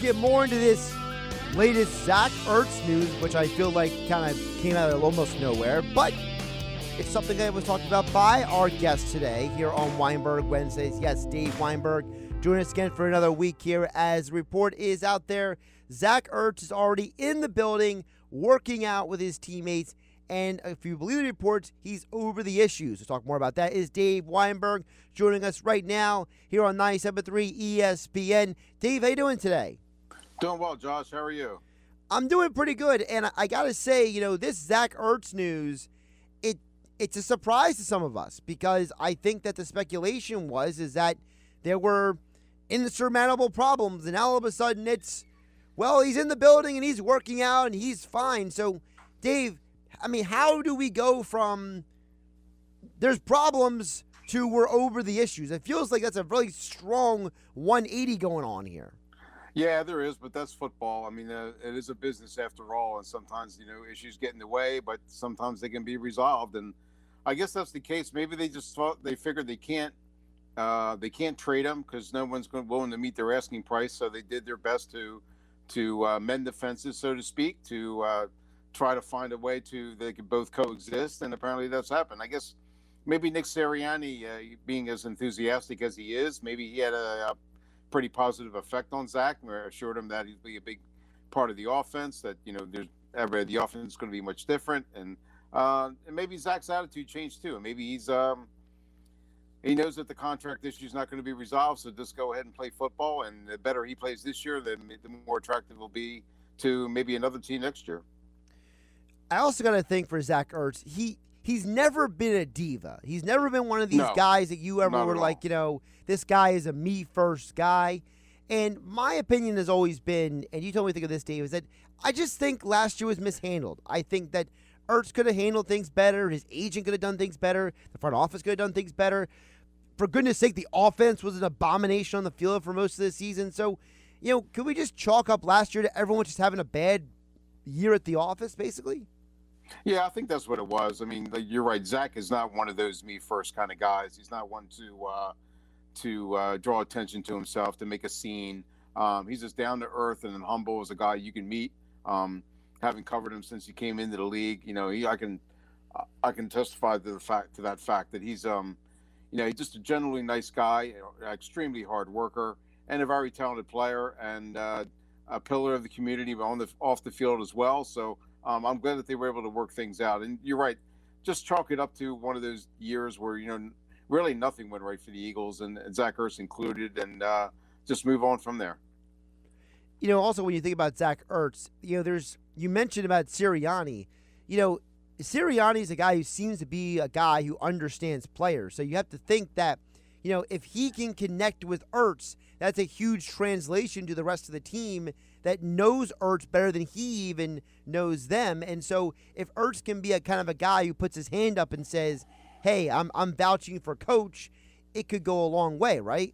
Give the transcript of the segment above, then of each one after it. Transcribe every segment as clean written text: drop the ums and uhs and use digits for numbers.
get more into this latest Zach Ertz news, which I feel like kind of came out of almost nowhere, but it's something that was talked about by our guest today here on Weinberg Wednesdays. Yes, Dave Weinberg joining us again for another week here as the report is out there. Zach Ertz is already in the building working out with his teammates, and if you believe the reports, he's over the issues. To talk more about that is Dave Weinberg joining us right now here on 97.3 ESPN. Dave, how you doing today? Doing well, Josh. How are you? I'm doing pretty good, and I got to say, this Zach Ertz news, it's a surprise to some of us because I think that the speculation is that there were insurmountable problems, and now all of a sudden it's, well, he's in the building and he's working out and he's fine. So, Dave, how do we go from there's problems to we're over the issues? It feels like that's a really strong 180 going on here. Yeah, there is, but that's football. It is a business after all, and sometimes, issues get in the way, but sometimes they can be resolved. And I guess that's the case. Maybe they just figured they can't trade him because no one's willing to meet their asking price. So they did their best to mend the fences, so to speak, to try to find a way they could both coexist. And apparently that's happened. I guess maybe Nick Sirianni, being as enthusiastic as he is, maybe he had a pretty positive effect on Zach. We assured him that he'd be a big part of the offense, that the offense is going to be much different, and maybe Zach's attitude changed too. Maybe he knows that the contract issue is not going to be resolved, so just go ahead and play football, and the better he plays this year, the more attractive will be to maybe another team next year. I also got to think for Zach Ertz, he's never been a diva. He's never been one of these guys that you ever were like, this guy is a me-first guy. And my opinion has always been, and you told me to think of this, Dave, is that I just think last year was mishandled. I think that Ertz could have handled things better. His agent could have done things better. The front office could have done things better. For goodness sake, the offense was an abomination on the field for most of the season. So, could we just chalk up last year to everyone just having a bad year at the office, basically? Yeah, I think that's what it was. You're right. Zach is not one of those me-first kind of guys. He's not one to draw attention to himself, to make a scene. He's just down to earth and humble as a guy you can meet. Having covered him since he came into the league, I can testify to that fact that he's he's just a generally nice guy, extremely hard worker, and a very talented player, and a pillar of the community off the field as well. So I'm glad that they were able to work things out. And you're right, just chalk it up to one of those years where really nothing went right for the Eagles, and Zach Ertz included, and just move on from there. Also when you think about Zach Ertz, you mentioned about Sirianni. Sirianni is a guy who seems to be a guy who understands players. So you have to think that, if he can connect with Ertz, that's a huge translation to the rest of the team that knows Ertz better than he even knows them. And so if Ertz can be a kind of a guy who puts his hand up and says, hey, I'm vouching for coach, it could go a long way, right?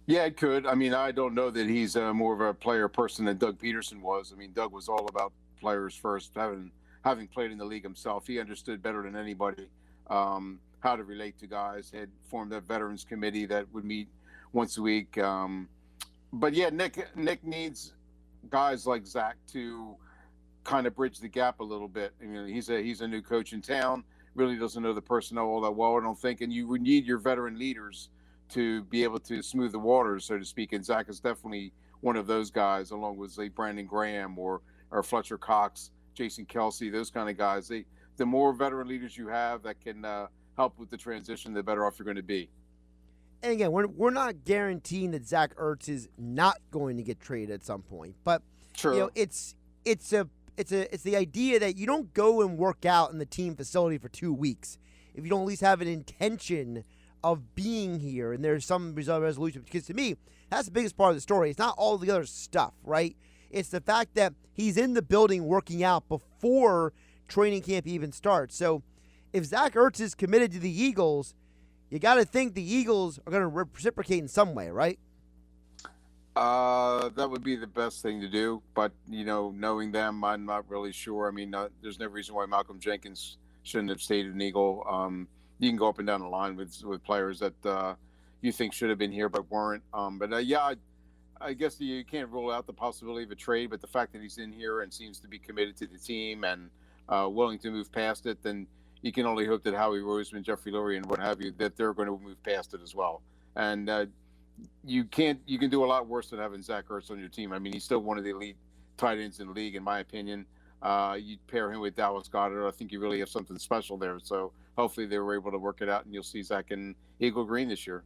Yeah, it could. I don't know that he's more of a player person than Doug Peterson was. Doug was all about players first, having played in the league himself. He understood better than anybody how to relate to guys. He had formed a veterans committee that would meet once a week. But yeah, Nick needs guys like Zach to kind of bridge the gap a little bit. He's a new coach in town, really doesn't know the personnel all that well, I don't think, and you would need your veteran leaders to be able to smooth the waters, so to speak. And Zach is definitely one of those guys, along with Brandon Graham or Fletcher Cox, Jason Kelsey, those kind of guys. The more veteran leaders you have that can help with the transition, the better off you're going to be. And again, we're not guaranteeing that Zach Ertz is not going to get traded at some point, but sure. It's the idea that you don't go and work out in the team facility for 2 weeks if you don't at least have an intention of being here, and there's some resolution. Because to me, that's the biggest part of the story. It's not all the other stuff, right? It's the fact that he's in the building working out before training camp even starts. So if Zach Ertz is committed to the Eagles, you got to think the Eagles are going to reciprocate in some way, right? That would be the best thing to do. But, knowing them, I'm not really sure. There's no reason why Malcolm Jenkins shouldn't have stayed an Eagle. You can go up and down the line with players that you think should have been here but weren't. I guess you can't rule out the possibility of a trade, but the fact that he's in here and seems to be committed to the team and willing to move past it, then you can only hope that Howie Roseman, Jeffrey Lurie, and what have you, that they're going to move past it as well. And you can do a lot worse than having Zach Ertz on your team. I mean, he's still one of the elite tight ends in the league, in my opinion. You pair him with Dallas Goedert, I think you really have something special there. So hopefully they were able to work it out, and you'll see Zach in Eagle Green this year.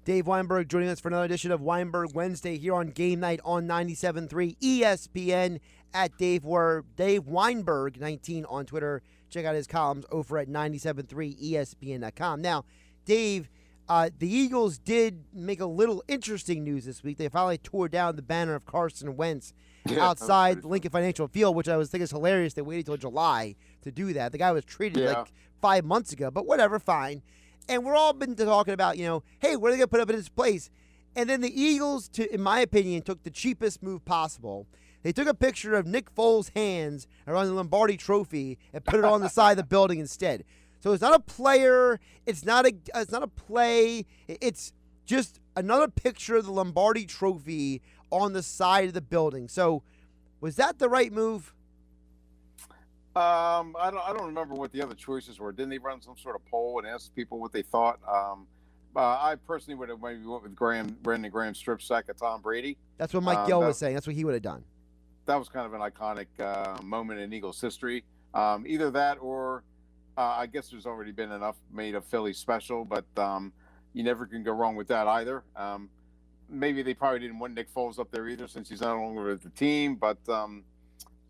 Dave Weinberg joining us for another edition of Weinberg Wednesday here on Game Night on 97.3 ESPN at Dave Weinberg 19 on Twitter. Check out his columns over at 97.3 ESPN.com. Now, Dave, the Eagles did make a little interesting news this week. They finally tore down the banner of Carson Wentz outside Lincoln Financial Field, which I was thinking is hilarious. They waited till July to do that. The guy was traded like 5 months ago, but whatever, fine. And we're all been talking about, hey, what are they going to put up in its place? And then the Eagles, in my opinion, took the cheapest move possible. They took a picture of Nick Foles' hands around the Lombardi Trophy and put it on the side of the building instead. So it's not a player. It's not a play. It's just another picture of the Lombardi Trophy on the side of the building. So was that the right move? I don't remember what the other choices were. Didn't they run some sort of poll and ask people what they thought? I personally would have maybe went with Brandon Graham's strip sack of Tom Brady. That's what Mike Gill was saying. That's what he would have done. That was kind of an iconic moment in Eagles history. Either that or I guess there's already been enough made of Philly special, but you never can go wrong with that either. Maybe they probably didn't want Nick Foles up there either since he's no longer with the team, but I'm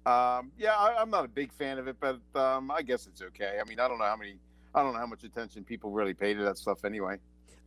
not a big fan of it, but I guess it's okay. I mean, I don't know how much attention people really pay to that stuff anyway.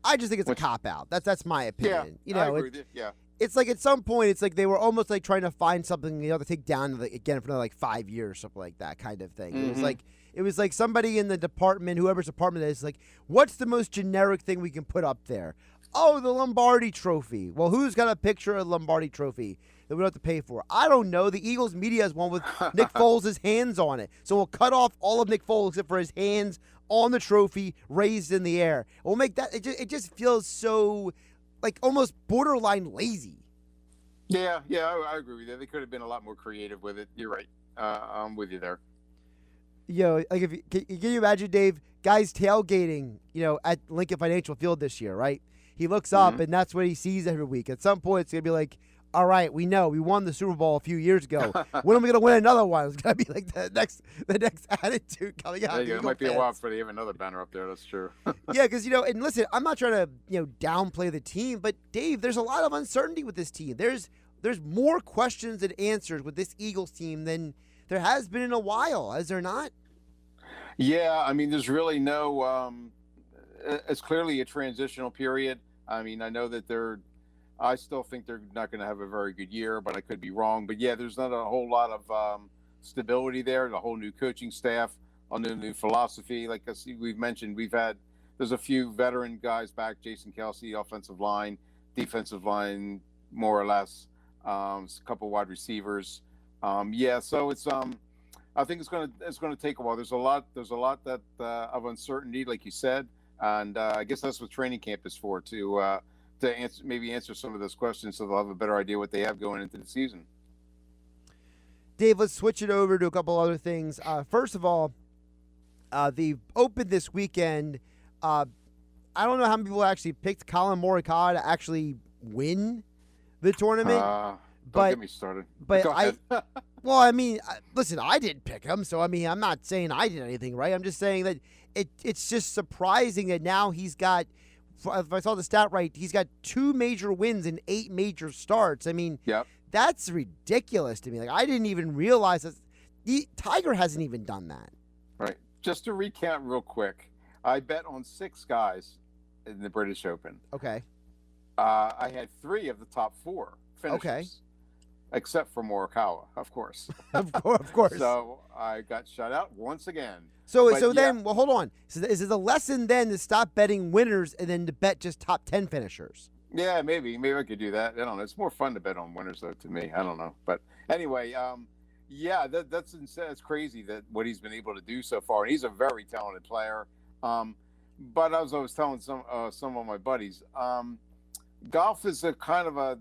I just think it's a cop out. That's my opinion. I agree with you. Yeah. It's like at some point, it's like they were almost like trying to find something to take down again for another like 5 years, something like that kind of thing. Mm-hmm. It was like somebody in the department, whoever's department it is, like, what's the most generic thing we can put up there? Oh, the Lombardi Trophy. Well, who's got a picture of the Lombardi Trophy that we don't have to pay for? I don't know. The Eagles media has one with Nick Foles' hands on it. So we'll cut off all of Nick Foles except for his hands on the trophy raised in the air. We'll make that. It just feels so like almost borderline lazy. Yeah, I agree with you. They could have been a lot more creative with it. You're right. I'm with you there. Like can you imagine, Dave, guys tailgating, at Lincoln Financial Field this year, right? He looks up and that's what he sees every week. At some point, it's gonna be like, all right, we know we won the Super Bowl a few years ago. When are we gonna win another one? It's gonna be like the next attitude coming out. It might be a while before they have another banner up there. That's true. Yeah, because and listen, I'm not trying to downplay the team, but Dave, there's a lot of uncertainty with this team. There's more questions and answers with this Eagles team than there has been in a while, has there not? Yeah, I mean, there's really no. It's clearly a transitional period. I mean, I know that I still think they're not going to have a very good year, but I could be wrong. But yeah, there's not a whole lot of stability there. The whole new coaching staff, on the new philosophy. Like we've mentioned, there's a few veteran guys back. Jason Kelce, offensive line, defensive line, more or less. A couple wide receivers. So it's I think it's gonna take a while. There's a lot that of uncertainty, like you said, and I guess that's what training camp is for, to answer some of those questions, so they'll have a better idea what they have going into the season. Dave, let's switch it over to a couple other things. First of all, the Open this weekend. I don't know how many people actually picked Colin Morikawa to actually win the tournament. Don't get me started. But well, I mean, listen, I didn't pick him, so I mean, I'm not saying I did anything right. I'm just saying that it's just surprising that now he's got, if I saw the stat right, he's got 2 major wins and 8 major starts. I mean, that's ridiculous to me. Like, I didn't even realize that. Tiger hasn't even done that. Right. Just to recount real quick, I bet on 6 guys in the British Open. Okay. I had 3 of the top 4 finishers. Okay. Except for Morikawa, of course. Of course. So I got shut out once again. Then, well, hold on. So is it a lesson then to stop betting winners and then to bet just top 10 finishers? Yeah, maybe I could do that. I don't know. It's more fun to bet on winners, though, to me. I don't know. But anyway, that's crazy that what he's been able to do so far. And he's a very talented player. But as I was telling some of my buddies, golf is a kind of a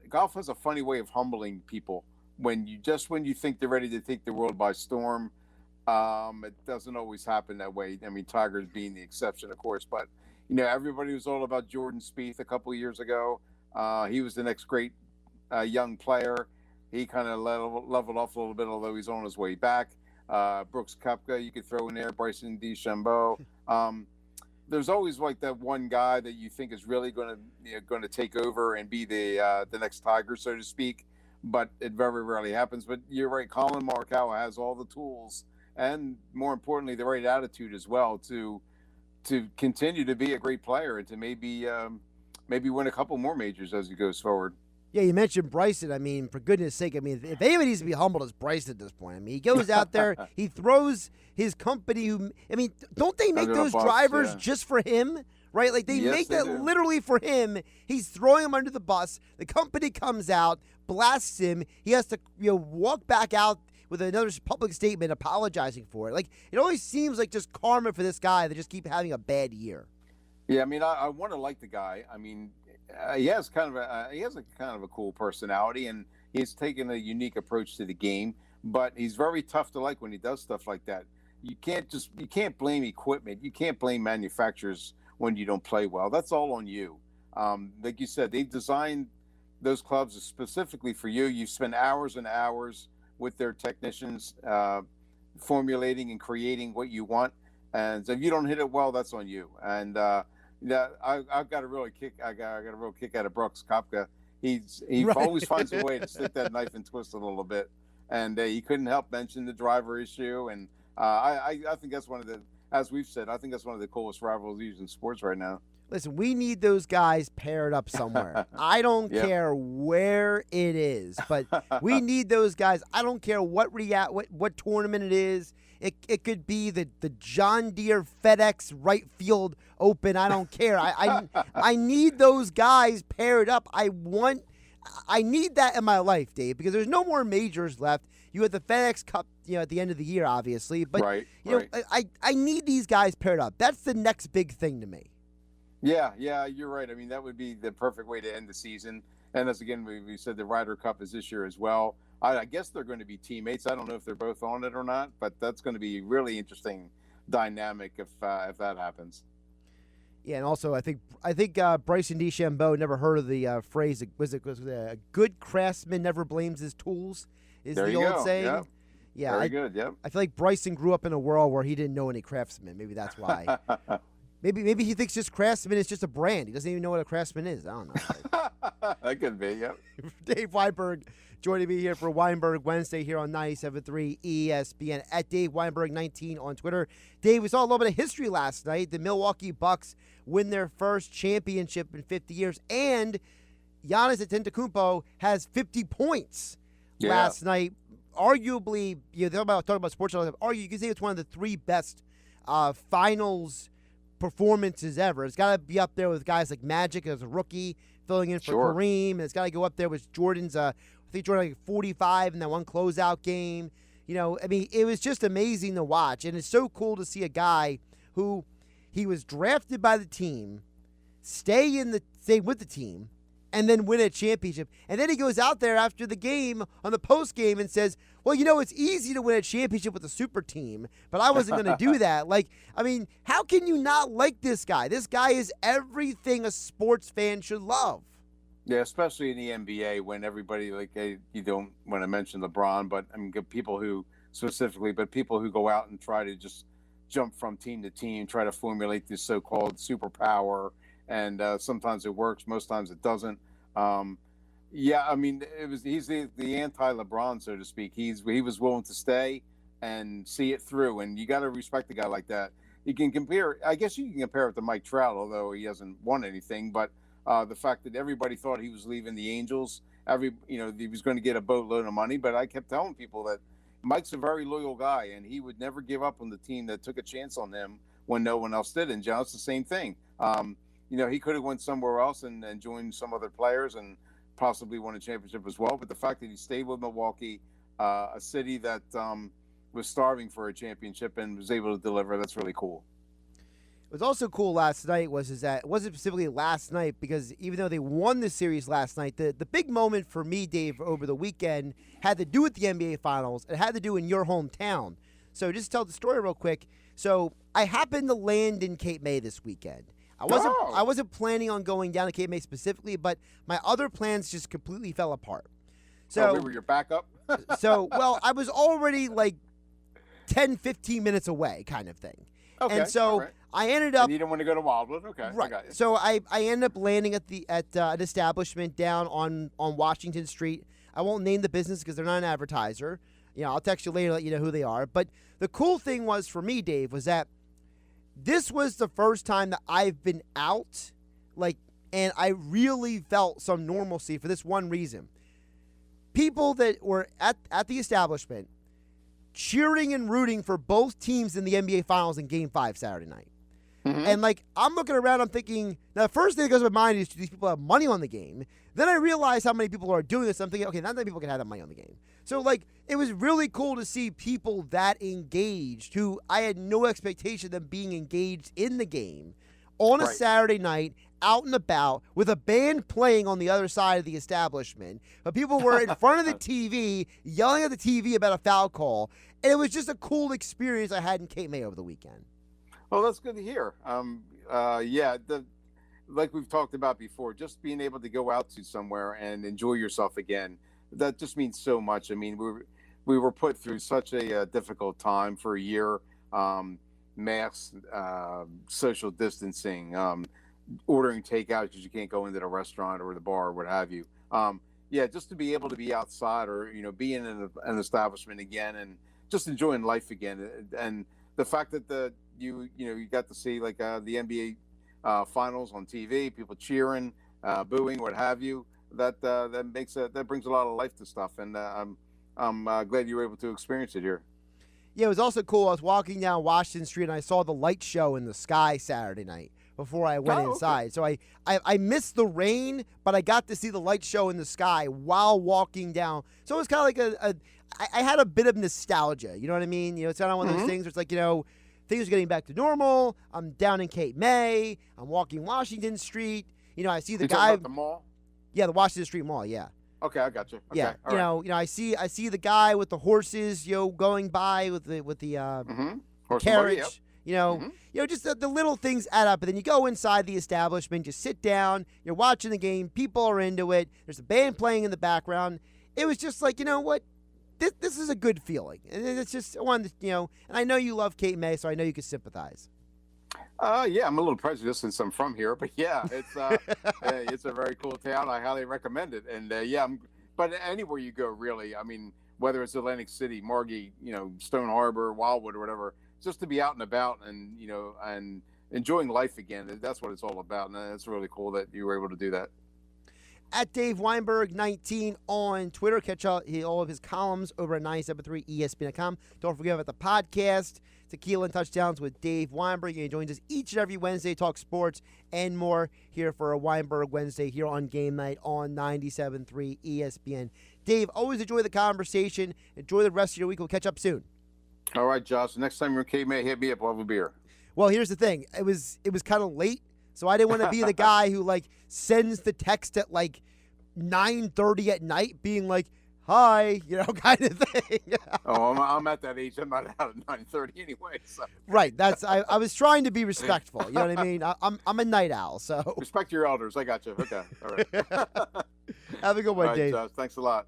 golf has a funny way of humbling people when you think they're ready to take the world by storm. It doesn't always happen that way. I mean, Tiger's being the exception, of course, but everybody was all about Jordan Spieth a couple of years ago. He was the next great young player. He kind of leveled off a little bit, although he's on his way back. Brooks Koepka, you could throw in there. Bryson DeChambeau. There's always like that one guy that you think is really going to take over and be the next Tiger, so to speak. But it very rarely happens. But you're right. Colin Morikawa has all the tools and, more importantly, the right attitude as well to continue to be a great player and to maybe win a couple more majors as he goes forward. Yeah, you mentioned Bryson. I mean, for goodness sake, I mean, if anybody needs to be humbled, it's Bryson at this point. I mean, he goes out there, he throws his company. Don't they make those drivers just for him? Right? Like, they make that literally for him. He's throwing him under the bus. The company comes out, blasts him. He has to walk back out with another public statement apologizing for it. Like, it always seems like just karma for this guy that just keep having a bad year. Yeah, I mean, I want to like the guy. I mean, he has kind of a cool personality, and he's taken a unique approach to the game. But he's very tough to like when he does stuff like that. You can't blame equipment. You can't blame manufacturers when you don't play well. That's all on you. Like you said, they designed those clubs specifically for you. You spend hours and hours with their technicians formulating and creating what you want. And if you don't hit it well, that's on you. And I've got a real kick. I got a real kick out of Brooks Koepka. He always finds a way to stick that knife and twist it a little bit. And he couldn't help mention the driver issue. And I think that's one of the, as we've said, I think that's one of the coolest rivalries in sports right now. Listen, we need those guys paired up somewhere. I don't care where it is, but we need those guys. I don't care what tournament it is. It could be the John Deere FedEx right field open. I don't care. I need those guys paired up. I need that in my life, Dave, because there's no more majors left. You had the FedEx Cup, at the end of the year, obviously, but I need these guys paired up. That's the next big thing to me. Yeah, you're right. I mean, that would be the perfect way to end the season. And as again, we said the Ryder Cup is this year as well. I guess they're going to be teammates. I don't know if they're both on it or not, but that's going to be really interesting dynamic if that happens. Yeah, and also I think Bryson DeChambeau never heard of the phrase. Was it a good craftsman never blames his tools? Is there the old saying? Yep. Yeah, very good. Yep. I feel like Bryson grew up in a world where he didn't know any craftsmen. Maybe that's why. Maybe he thinks just Craftsman is just a brand. He doesn't even know what a Craftsman is. I don't know. That could be, yep. Dave Weinberg joining me here for Weinberg Wednesday here on 97.3 ESPN at Dave Weinberg 19 on Twitter. Dave, we saw a little bit of history last night. The Milwaukee Bucks win their first championship in 50 years, and Giannis Antetokounmpo has 50 points last night. Arguably, talking about sports. You can say it's one of the three best finals performances ever. It's got to be up there with guys like Magic as a rookie filling in for Kareem, and it's got to go up there with Jordan's. I think Jordan like 45 in that one closeout game. I mean, it was just amazing to watch, and it's so cool to see a guy who he was drafted by the team, stay with the team, and then win a championship. And then he goes out there after the game on the post game and says, well, it's easy to win a championship with a super team, but I wasn't going to do that. How can you not like this guy? This guy is everything a sports fan should love. Yeah, especially in the NBA when everybody, you don't want to mention LeBron, but I mean, people who go out and try to just jump from team to team, try to formulate this so-called superpower. And sometimes it works, most times it doesn't. I mean, he's the anti-LeBron, so to speak. He was willing to stay and see it through, and you got to respect a guy like that. You can compare it to Mike Trout, although he hasn't won anything. But the fact that everybody thought he was leaving the Angels, he was going to get a boatload of money. But I kept telling people that Mike's a very loyal guy, and he would never give up on the team that took a chance on him when no one else did. And John's the same thing. He could have went somewhere else and joined some other players and possibly won a championship as well. But the fact that he stayed with Milwaukee, a city that was starving for a championship and was able to deliver, that's really cool. What's also cool last night is that it wasn't specifically last night, because even though they won the series last night, the big moment for me, Dave, over the weekend had to do with the NBA Finals. It had to do in your hometown. So just to tell the story real quick. So I happened to land in Cape May this weekend. I wasn't planning on going down to Cape May specifically, but my other plans just completely fell apart. So we were your backup? Well, I was already like 10, 15 minutes away kind of thing. Okay, and so right. I ended up. And you didn't want to go to Wildwood, okay? Right. I got you. So I ended up landing at an establishment down on Washington Street. I won't name the business because they're not an advertiser. I'll text you later to let you know who they are. But the cool thing was for me, Dave, was that this was the first time that I've been out, and I really felt some normalcy for this one reason. People that were at the establishment cheering and rooting for both teams in the NBA Finals in Game 5 Saturday night. Mm-hmm. And, I'm looking around, I'm thinking, now the first thing that goes to my mind is, do these people have money on the game? Then I realize how many people are doing this. I'm thinking, okay, not that people can have that money on the game. So, it was really cool to see people that engaged, who I had no expectation of them being engaged in the game, on a Saturday night, out and about, with a band playing on the other side of the establishment. But people were in front of the TV, yelling at the TV about a foul call. And it was just a cool experience I had in Cape May over the weekend. Well, that's good to hear. Like we've talked about before, just being able to go out to somewhere and enjoy yourself again, that just means so much. I mean, we were put through such a difficult time for a year. Masks, social distancing, ordering takeout because you can't go into the restaurant or the bar or what have you. Just to be able to be outside or be in an establishment again and just enjoying life again, and the fact that you got to see the NBA finals on TV, people cheering, booing, what have you. That brings a lot of life to stuff, and I'm glad you were able to experience it here. Yeah, it was also cool. I was walking down Washington Street and I saw the light show in the sky Saturday night before I went inside. So I missed the rain, but I got to see the light show in the sky while walking down. So it was kind of I had a bit of nostalgia. You know what I mean? It's kind of one of those things where it's things are getting back to normal. I'm down in Cape May. I'm walking Washington Street. I see the guy. About the mall? Yeah, the Washington Street Mall. Yeah. Okay, I got you. Okay, yeah, all right. I see the guy with the horses, going by with the carriage. Just the little things add up. And then you go inside the establishment, you sit down, you're watching the game, people are into it. There's a band playing in the background. It was just like, what? This is a good feeling. And it's just one, and I know you love Cape May, so I know you can sympathize. I'm a little prejudiced since I'm from here, but it's a very cool town. I highly recommend it. And but anywhere you go, really, I mean, whether it's Atlantic City, Margate, Stone Harbor, Wildwood, or whatever, just to be out and about and and enjoying life again. That's what it's all about, and it's really cool that you were able to do that. At Dave Weinberg 19 on Twitter. Catch all of his columns over at 97.3 ESPN.com. Don't forget about the podcast, Tequila and Touchdowns with Dave Weinberg. He joins us each and every Wednesday, talk sports and more here for a Weinberg Wednesday here on Game Night on 97.3 ESPN. Dave, always enjoy the conversation. Enjoy the rest of your week. We'll catch up soon. All right, Josh. Next time you're in Cape May, hit me up. We'll have a beer. Well, here's the thing. It was kind of late, so I didn't want to be the guy who sends the text at 9:30 at night, being like, "Hi," kind of thing. I'm at that age. I'm not out at 9:30 anyway. So. Right. I was trying to be respectful. You know what I mean? I'm a night owl, so respect your elders. I got you. Okay. All right. Have a good one, all right, Dave. Josh, thanks a lot.